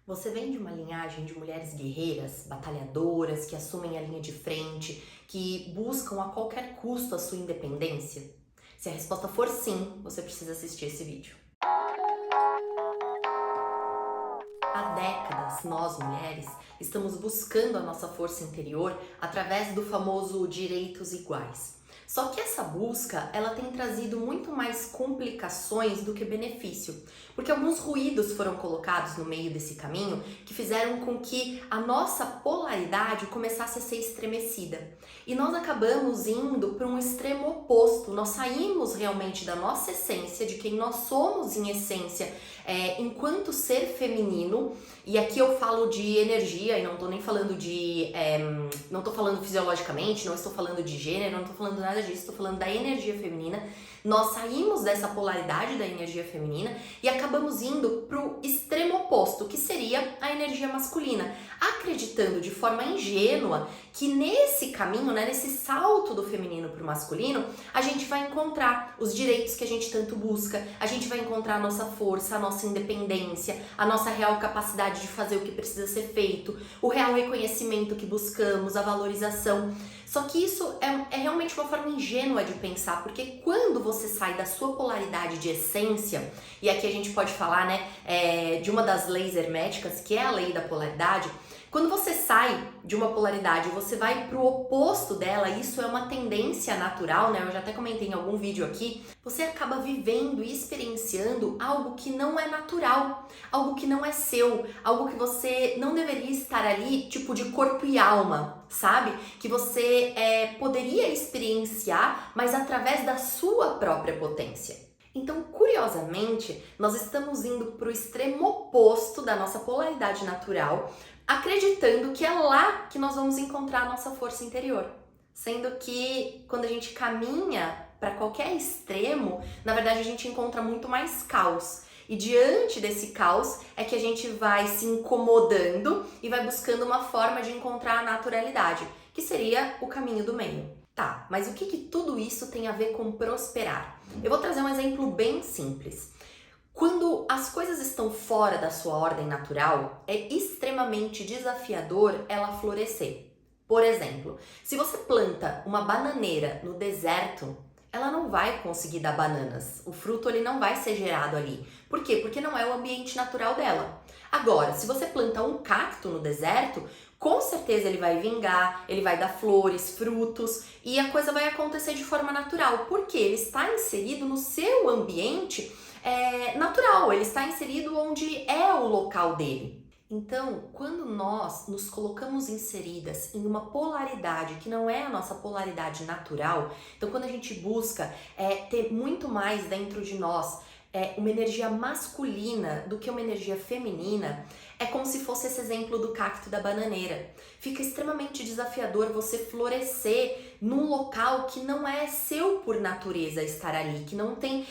Você vem de uma linhagem de mulheres guerreiras, batalhadoras, que assumem a linha de frente, que buscam a qualquer custo a sua independência? Se a resposta for sim, você precisa assistir esse vídeo. Há décadas, nós mulheres estamos buscando a nossa força interior através do famoso direitos iguais. Só que essa busca, ela tem trazido muito mais complicações do que benefício, porque alguns ruídos foram colocados no meio desse caminho que fizeram com que a nossa polaridade começasse a ser estremecida. E nós acabamos indo para um extremo oposto, nós saímos realmente da nossa essência, de quem nós somos em essência, enquanto ser feminino, e aqui eu falo de energia e não tô nem falando não tô falando fisiologicamente, não estou falando de gênero, não tô falando nada disso, estou falando da energia feminina. Nós saímos dessa polaridade da energia feminina e acabamos indo pro extremo oposto, que seria a energia masculina, acreditando de forma ingênua que nesse caminho, nesse salto do feminino pro masculino, a gente vai encontrar os direitos que a gente tanto busca, a gente vai encontrar a nossa força, a nossa independência, a nossa real capacidade de fazer o que precisa ser feito, o real reconhecimento que buscamos, a valorização. Só que isso é realmente uma forma ingênua de pensar, porque quando você sai da sua polaridade de essência, e aqui a gente pode falar de uma das leis herméticas, que é a lei da polaridade. Quando você sai de uma polaridade e você vai para o oposto dela, isso é uma tendência natural, eu já até comentei em algum vídeo aqui, você acaba vivendo e experienciando algo que não é natural, algo que não é seu, algo que você não deveria estar ali, tipo de corpo e alma, sabe? Que você poderia experienciar, mas através da sua própria potência. Então, curiosamente, nós estamos indo para o extremo oposto da nossa polaridade natural, acreditando que é lá que nós vamos encontrar a nossa força interior. Sendo que quando a gente caminha para qualquer extremo, na verdade a gente encontra muito mais caos. E diante desse caos é que a gente vai se incomodando e vai buscando uma forma de encontrar a naturalidade, que seria o caminho do meio. Tá, mas o que tudo isso tem a ver com prosperar? Eu vou trazer um exemplo bem simples. Quando as coisas estão fora da sua ordem natural, é extremamente desafiador ela florescer. Por exemplo, se você planta uma bananeira no deserto, ela não vai conseguir dar bananas. O fruto ele não vai ser gerado ali. Por quê? Porque não é o ambiente natural dela. Agora, se você planta um cacto no deserto, com certeza ele vai vingar, ele vai dar flores, frutos e a coisa vai acontecer de forma natural. Porque ele está inserido no seu ambiente natural, ele está inserido onde é o local dele. Então, quando nós nos colocamos inseridas em uma polaridade que não é a nossa polaridade natural, então quando a gente busca ter muito mais dentro de nós uma energia masculina do que uma energia feminina, é como se fosse esse exemplo do cacto da bananeira. Fica extremamente desafiador você florescer num local que não é seu por natureza estar ali, que não tem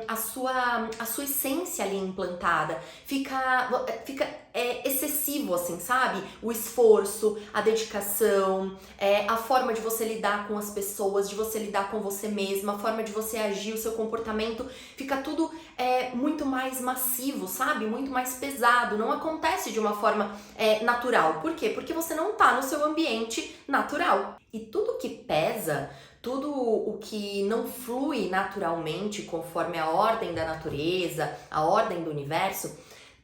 a sua essência ali implantada. Fica excessivo, assim, sabe? O esforço, a dedicação, a forma de você lidar com as pessoas, de você lidar com você mesma, a forma de você agir, o seu comportamento, fica tudo muito mais massivo, sabe? Muito mais pesado, não acontece de uma forma natural. Por quê? Porque você não tá no seu ambiente natural. E tudo que pesa, tudo o que não flui naturalmente conforme a ordem da natureza, a ordem do universo,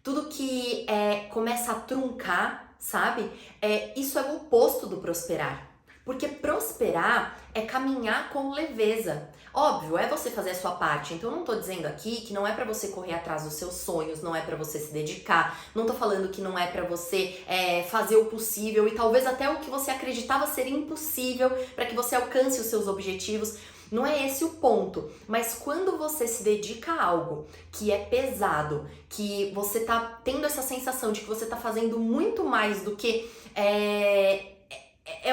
tudo que começa a truncar, sabe? Isso é o oposto do prosperar. Porque prosperar é caminhar com leveza. Óbvio, é você fazer a sua parte. Então, eu não tô dizendo aqui que não é pra você correr atrás dos seus sonhos, não é pra você se dedicar. Não tô falando que não é pra você fazer o possível e talvez até o que você acreditava ser impossível para que você alcance os seus objetivos. Não é esse o ponto, mas quando você se dedica a algo que é pesado, que você tá tendo essa sensação de que você tá fazendo muito mais do que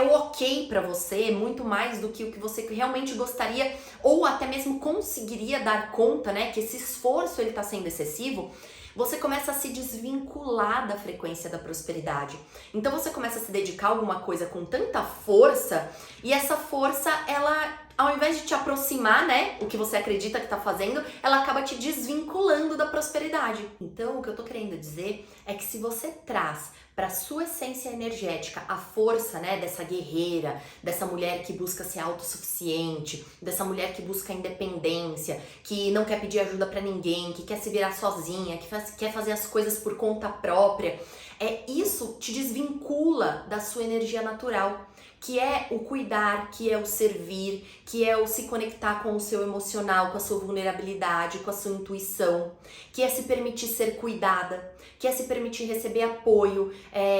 o ok pra você, muito mais do que o que você realmente gostaria ou até mesmo conseguiria dar conta, que esse esforço ele tá sendo excessivo, você começa a se desvincular da frequência da prosperidade. Então você começa a se dedicar a alguma coisa com tanta força e essa força ela ao invés de te aproximar, né, o que você acredita que tá fazendo, ela acaba te desvinculando da prosperidade. Então, o que eu tô querendo dizer é que se você traz para sua essência energética a força, né, dessa guerreira, dessa mulher que busca ser autossuficiente, dessa mulher que busca independência, que não quer pedir ajuda para ninguém, que quer se virar sozinha, que quer fazer as coisas por conta própria, isso te desvincula da sua energia natural, que é o cuidar, que é o servir, que é o se conectar com o seu emocional, com a sua vulnerabilidade, com a sua intuição, que é se permitir ser cuidada, que é se permitir receber apoio,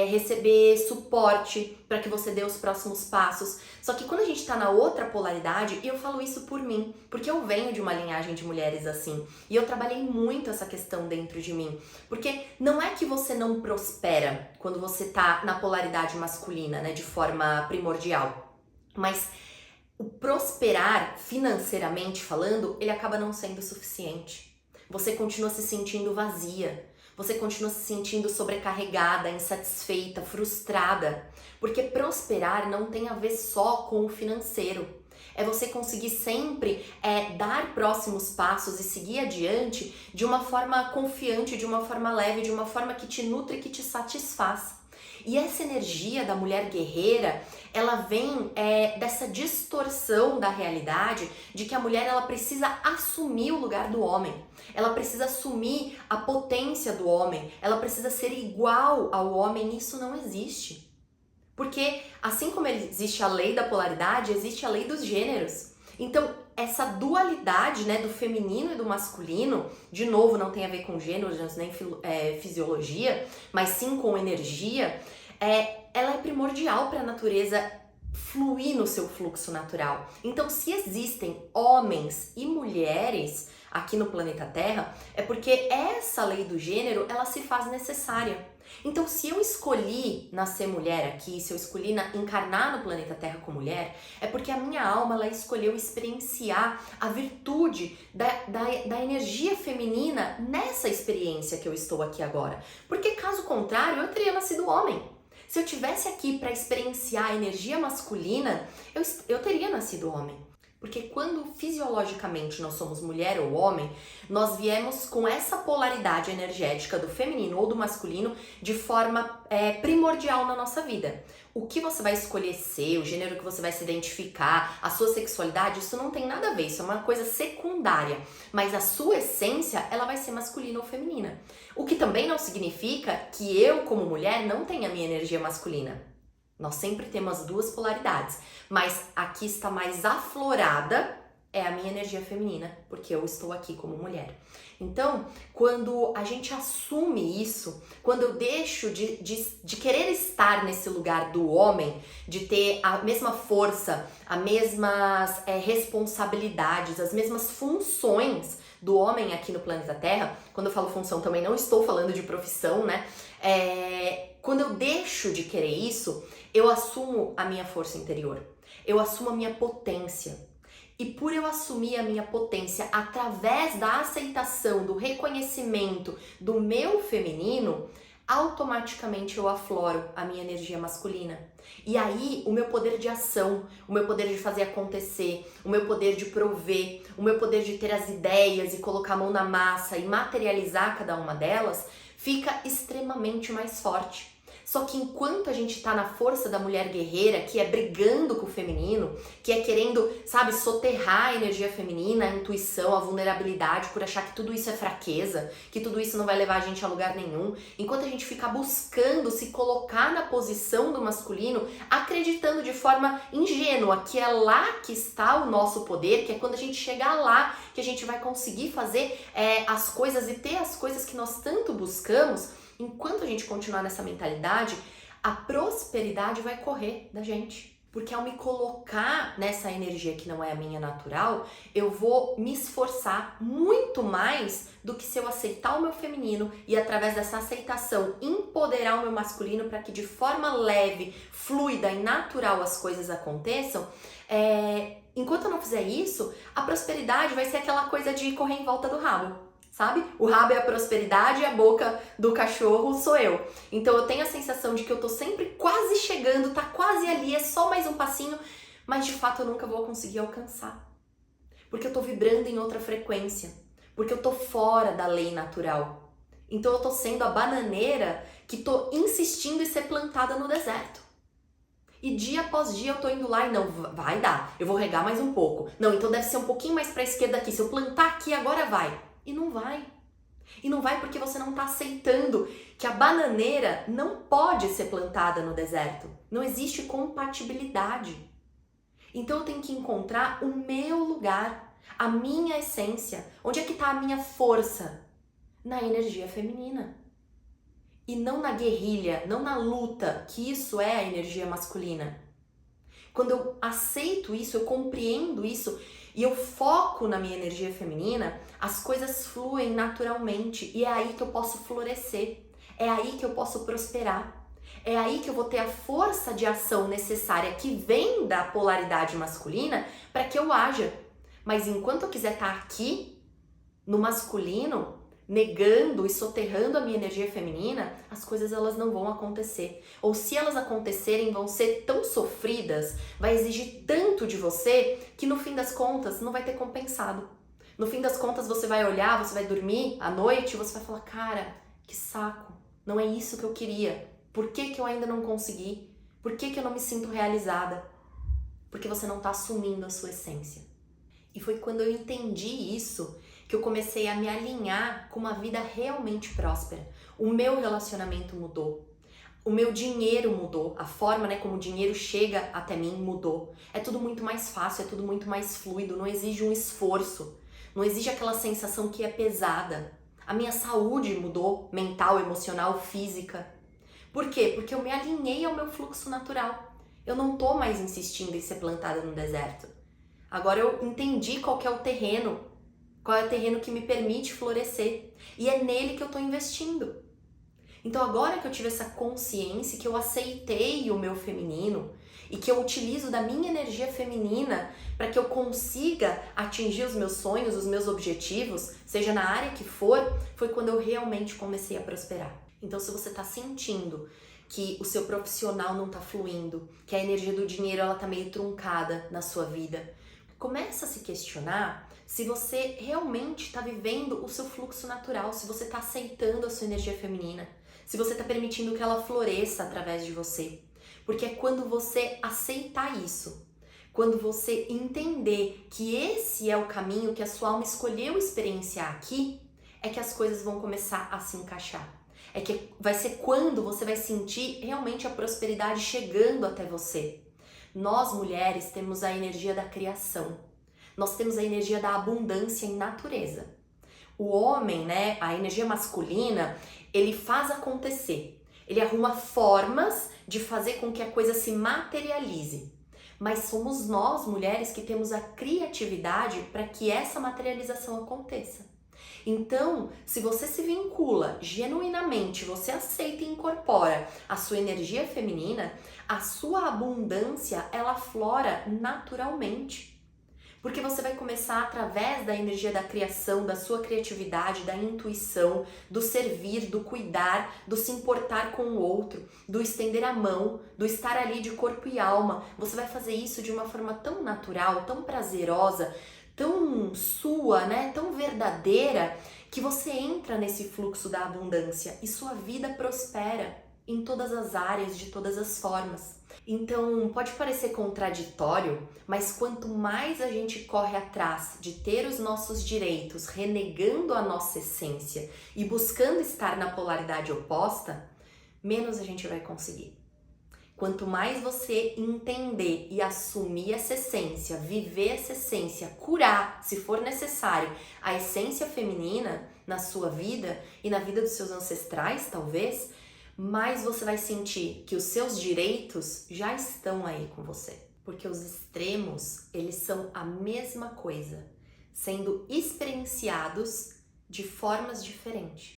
receber suporte para que você dê os próximos passos. Só que quando a gente tá na outra polaridade, e eu falo isso por mim, porque eu venho de uma linhagem de mulheres assim, e eu trabalhei muito essa questão dentro de mim, porque não é que você não prospera quando você tá na polaridade masculina, né, de forma primordial, mas o prosperar financeiramente falando, ele acaba não sendo suficiente. Você continua se sentindo vazia. Você continua se sentindo sobrecarregada, insatisfeita, frustrada. Porque prosperar não tem a ver só com o financeiro. É você conseguir sempre dar próximos passos e seguir adiante de uma forma confiante, de uma forma leve, de uma forma que te nutre e que te satisfaz. E essa energia da mulher guerreira, ela vem dessa distorção da realidade de que a mulher ela precisa assumir o lugar do homem. Ela precisa assumir a potência do homem. Ela precisa ser igual ao homem. E isso não existe. Porque assim como existe a lei da polaridade, existe a lei dos gêneros. Então, essa dualidade, né, do feminino e do masculino, de novo, não tem a ver com gêneros nem fisiologia, mas sim com energia, ela é primordial para a natureza fluir no seu fluxo natural. Então, se existem homens e mulheres aqui no planeta Terra, é porque essa lei do gênero, ela se faz necessária. Então, se eu escolhi nascer mulher aqui, se eu escolhi encarnar no planeta Terra como mulher, é porque a minha alma ela escolheu experienciar a virtude da energia feminina nessa experiência que eu estou aqui agora. Porque caso contrário, eu teria nascido homem. Se eu tivesse aqui para experienciar a energia masculina, eu teria nascido homem. Porque quando fisiologicamente nós somos mulher ou homem, nós viemos com essa polaridade energética do feminino ou do masculino de forma primordial na nossa vida. O que você vai escolher ser, o gênero que você vai se identificar, a sua sexualidade, isso não tem nada a ver, isso é uma coisa secundária. Mas a sua essência, ela vai ser masculina ou feminina. O que também não significa que eu, como mulher, não tenha a minha energia masculina. Nós sempre temos as duas polaridades, mas aqui está mais aflorada a minha energia feminina, porque eu estou aqui como mulher. Então, quando a gente assume isso, quando eu deixo de querer estar nesse lugar do homem, de ter a mesma força, as mesmas responsabilidades, as mesmas funções do homem aqui no planeta Terra, quando eu falo função também não estou falando de profissão, né? Quando eu deixo de querer isso, eu assumo a minha força interior, eu assumo a minha potência. E por eu assumir a minha potência através da aceitação, do reconhecimento do meu feminino, automaticamente eu afloro a minha energia masculina. E aí o meu poder de ação, o meu poder de fazer acontecer, o meu poder de prover, o meu poder de ter as ideias e colocar a mão na massa e materializar cada uma delas, fica extremamente mais forte. Só que enquanto a gente tá na força da mulher guerreira, que é brigando com o feminino, que é querendo, sabe, soterrar a energia feminina, a intuição, a vulnerabilidade, por achar que tudo isso é fraqueza, que tudo isso não vai levar a gente a lugar nenhum, enquanto a gente fica buscando se colocar na posição do masculino, acreditando de forma ingênua que é lá que está o nosso poder, que é quando a gente chegar lá que a gente vai conseguir fazer as coisas e ter as coisas que nós tanto buscamos. Enquanto a gente continuar nessa mentalidade, a prosperidade vai correr da gente. Porque ao me colocar nessa energia que não é a minha natural, eu vou me esforçar muito mais do que se eu aceitar o meu feminino e através dessa aceitação empoderar o meu masculino para que de forma leve, fluida e natural as coisas aconteçam. Enquanto eu não fizer isso, a prosperidade vai ser aquela coisa de correr em volta do rabo. Sabe? O rabo é a prosperidade e a boca do cachorro sou eu. Então eu tenho a sensação de que eu tô sempre quase chegando, tá quase ali, é só mais um passinho, mas de fato eu nunca vou conseguir alcançar. Porque eu tô vibrando em outra frequência, porque eu tô fora da lei natural. Então eu tô sendo a bananeira que tô insistindo em ser plantada no deserto. E dia após dia eu tô indo lá e não, vai dar, eu vou regar mais um pouco. Não, então deve ser um pouquinho mais pra esquerda aqui, se eu plantar aqui agora vai. E não vai. E não vai porque você não tá aceitando que a bananeira não pode ser plantada no deserto. Não existe compatibilidade. Então eu tenho que encontrar o meu lugar, a minha essência. Onde é que está a minha força? Na energia feminina. E não na guerrilha, não na luta, que isso é a energia masculina. Quando eu aceito isso, eu compreendo isso e eu foco na minha energia feminina, as coisas fluem naturalmente e é aí que eu posso florescer, é aí que eu posso prosperar. É aí que eu vou ter a força de ação necessária que vem da polaridade masculina para que eu haja. Mas enquanto eu quiser estar aqui, no masculino, negando e soterrando a minha energia feminina, as coisas elas não vão acontecer. Ou se elas acontecerem, vão ser tão sofridas, vai exigir tanto de você, que no fim das contas não vai ter compensado. No fim das contas você vai olhar, você vai dormir à noite e você vai falar, cara, que saco, não é isso que eu queria. Por que eu ainda não consegui? Por que eu não me sinto realizada? Porque você não está assumindo a sua essência. E foi quando eu entendi isso que eu comecei a me alinhar com uma vida realmente próspera. O meu relacionamento mudou. O meu dinheiro mudou. A forma, como o dinheiro chega até mim mudou. É tudo muito mais fácil, é tudo muito mais fluido, não exige um esforço. Não exige aquela sensação que é pesada. A minha saúde mudou, mental, emocional, física. Por quê? Porque eu me alinhei ao meu fluxo natural. Eu não tô mais insistindo em ser plantada no deserto. Agora eu entendi qual que é o terreno, qual é o terreno que me permite florescer. E é nele que eu tô investindo. Então agora que eu tive essa consciência, que eu aceitei o meu feminino e que eu utilizo da minha energia feminina para que eu consiga atingir os meus sonhos, os meus objetivos, seja na área que for, foi quando eu realmente comecei a prosperar. Então, se você está sentindo que o seu profissional não está fluindo, que a energia do dinheiro ela tá meio truncada na sua vida, começa a se questionar se você realmente está vivendo o seu fluxo natural, se você está aceitando a sua energia feminina, se você está permitindo que ela floresça através de você. Porque é quando você aceitar isso, quando você entender que esse é o caminho que a sua alma escolheu experienciar aqui, é que as coisas vão começar a se encaixar. É que vai ser quando você vai sentir realmente a prosperidade chegando até você. Nós, mulheres, temos a energia da criação. Nós temos a energia da abundância em natureza. O homem, a energia masculina, ele faz acontecer. Ele arruma formas de fazer com que a coisa se materialize. Mas somos nós, mulheres, que temos a criatividade para que essa materialização aconteça. Então, se você se vincula genuinamente, você aceita e incorpora a sua energia feminina, a sua abundância, ela flora naturalmente. Porque você vai começar através da energia da criação, da sua criatividade, da intuição, do servir, do cuidar, do se importar com o outro, do estender a mão, do estar ali de corpo e alma. Você vai fazer isso de uma forma tão natural, tão prazerosa, tão sua, tão verdadeira, que você entra nesse fluxo da abundância e sua vida prospera em todas as áreas, de todas as formas. Então, pode parecer contraditório, mas quanto mais a gente corre atrás de ter os nossos direitos, renegando a nossa essência e buscando estar na polaridade oposta, menos a gente vai conseguir. Quanto mais você entender e assumir essa essência, viver essa essência, curar, se for necessário, a essência feminina na sua vida e na vida dos seus ancestrais, talvez, mais você vai sentir que os seus direitos já estão aí com você. Porque os extremos, eles são a mesma coisa, sendo experienciados de formas diferentes.